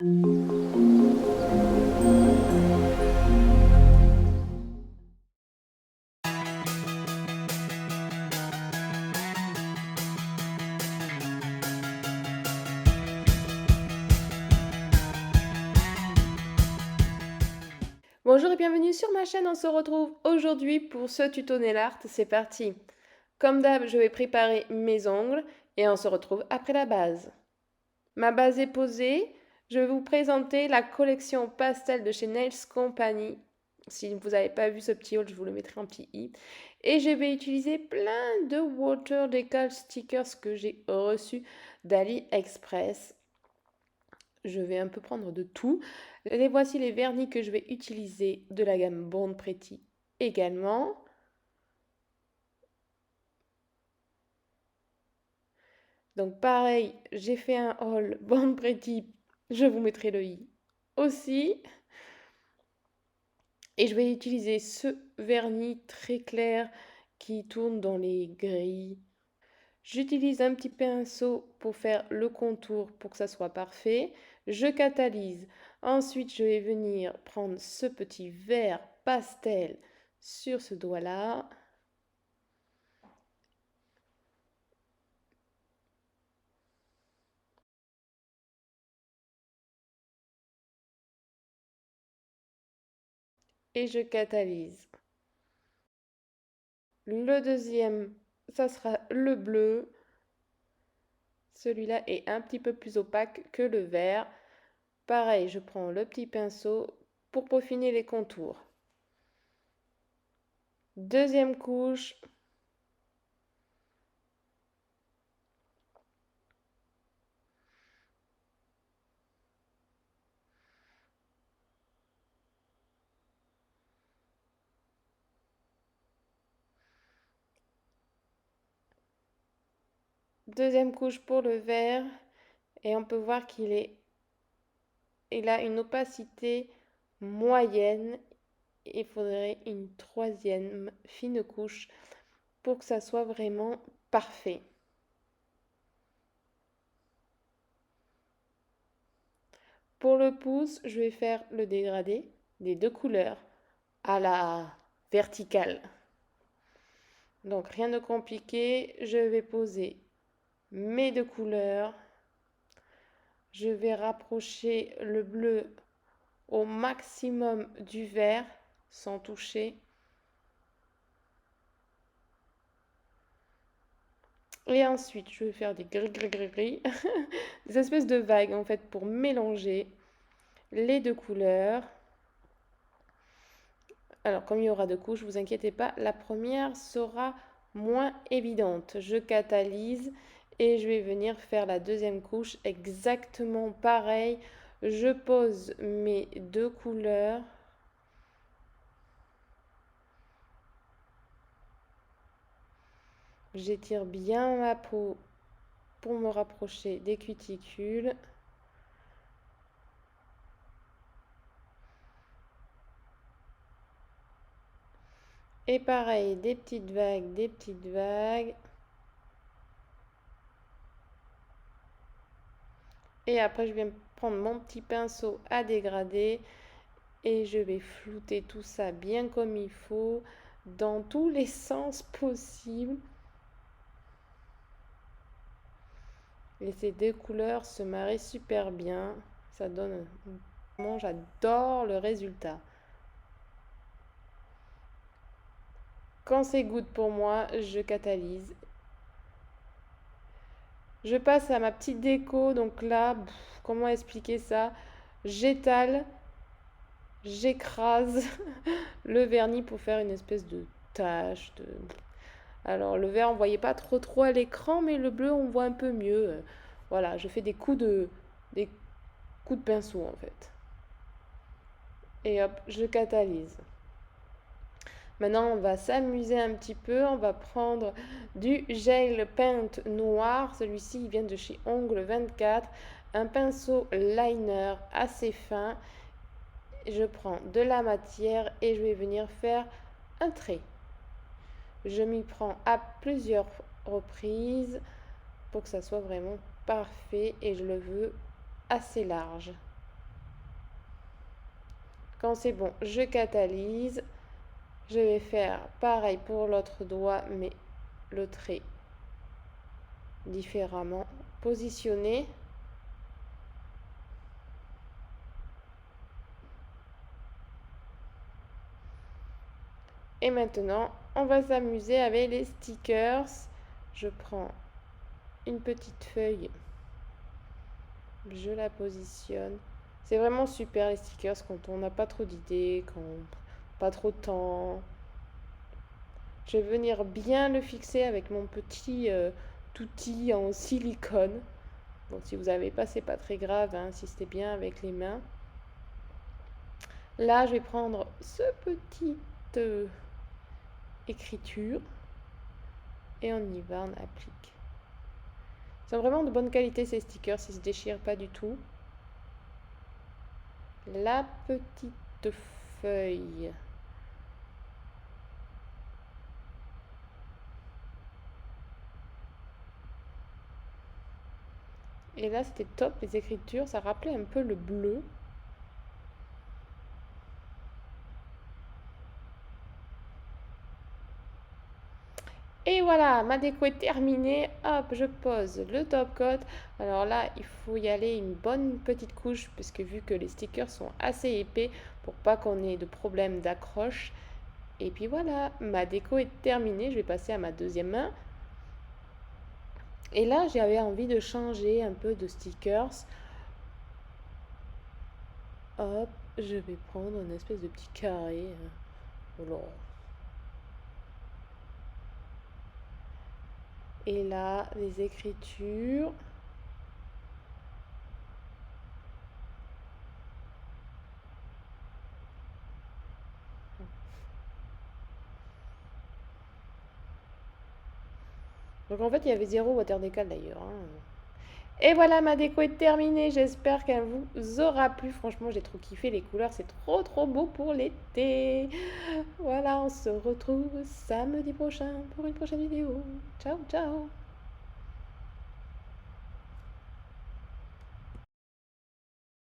Bonjour et bienvenue sur ma chaîne, on se retrouve aujourd'hui pour ce tuto nail art, c'est parti. Comme d'hab, je vais préparer mes ongles et on se retrouve après la base. Ma base est posée, je vais vous présenter la collection pastel de chez Nails Company. Si vous n'avez pas vu ce petit haul, je vous le mettrai en petit i. Et je vais utiliser plein de water decal stickers que j'ai reçus d'AliExpress. Je vais un peu prendre de tout. Et voici les vernis que je vais utiliser de la gamme Born Pretty également. Donc pareil, j'ai fait un haul Born Pretty, je vous mettrai le i aussi. Et je vais utiliser ce vernis très clair qui tourne dans les gris. J'utilise un petit pinceau pour faire le contour pour que ça soit parfait. Je catalyse. Ensuite, je vais venir prendre ce petit vert pastel sur ce doigt-là. Et je catalyse. Le deuxième, ça sera le bleu. Celui-là est un petit peu plus opaque que le vert. Pareil, je prends le petit pinceau pour peaufiner les contours. Deuxième couche. Deuxième couche pour le vert. Et on peut voir il a une opacité moyenne. Il faudrait une troisième fine couche pour que ça soit vraiment parfait. Pour le pouce, je vais faire le dégradé des deux couleurs à la verticale. Donc rien de compliqué, je vais poser mes deux couleurs. Je vais rapprocher le bleu au maximum du vert sans toucher. Et ensuite, je vais faire des gris, des espèces de vagues en fait pour mélanger les deux couleurs. Alors, comme il y aura deux couches, ne vous inquiétez pas, la première sera moins évidente. Je catalyse et je vais venir faire la deuxième couche exactement pareil. Je pose mes deux couleurs. J'étire bien ma peau pour me rapprocher des cuticules. Et pareil, des petites vagues, des petites vagues. Et après, je viens prendre mon petit pinceau à dégrader et je vais flouter tout ça bien comme il faut, dans tous les sens possibles. Et ces deux couleurs se marient super bien. Ça donne... Vraiment, j'adore le résultat. Quand c'est good pour moi, je catalyse. Je passe à ma petite déco. Donc là, comment expliquer ça? J'étale, j'écrase le vernis pour faire une espèce de tache. Alors le vert, on ne voyait pas trop à l'écran, mais le bleu, on voit un peu mieux. Voilà, je fais des coups de pinceau en fait. Et hop, je catalyse. Maintenant, on va s'amuser un petit peu. On va prendre du gel paint noir. Celui-ci, il vient de chez Ongle 24. Un pinceau liner assez fin. Je prends de la matière et je vais venir faire un trait. Je m'y prends à plusieurs reprises pour que ça soit vraiment parfait et je le veux assez large. Quand c'est bon, je catalyse. Je vais faire pareil pour l'autre doigt, mais le trait différemment positionné. Et maintenant, on va s'amuser avec les stickers. Je prends une petite feuille, je la positionne. C'est vraiment super les stickers quand on n'a pas trop d'idées, quand on n'a pas trop de temps. Je vais venir bien le fixer avec mon petit outil en silicone. Bon, si vous n'avez pas, c'est pas très grave, hein, insistez bien avec les mains. Là, je vais prendre ce petit écriture et on y va, on applique. Ils sont vraiment de bonne qualité ces stickers, ils se déchirent pas du tout. La petite feuille. Et là, c'était top, les écritures, ça rappelait un peu le bleu. Et voilà, ma déco est terminée. Hop, je pose le top coat. Alors là, il faut y aller une bonne petite couche, puisque vu que les stickers sont assez épais, pour pas qu'on ait de problème d'accroche. Et puis voilà, ma déco est terminée. Je vais passer à ma deuxième main. Et là, j'avais envie de changer un peu de stickers. Hop, je vais prendre une espèce de petit carré. Et là, les écritures. Donc en fait, il y avait 0 water décal d'ailleurs, hein. Et voilà, ma déco est terminée. J'espère qu'elle vous aura plu. Franchement, j'ai trop kiffé les couleurs. C'est trop beau pour l'été. Voilà, on se retrouve samedi prochain pour une prochaine vidéo. Ciao, ciao.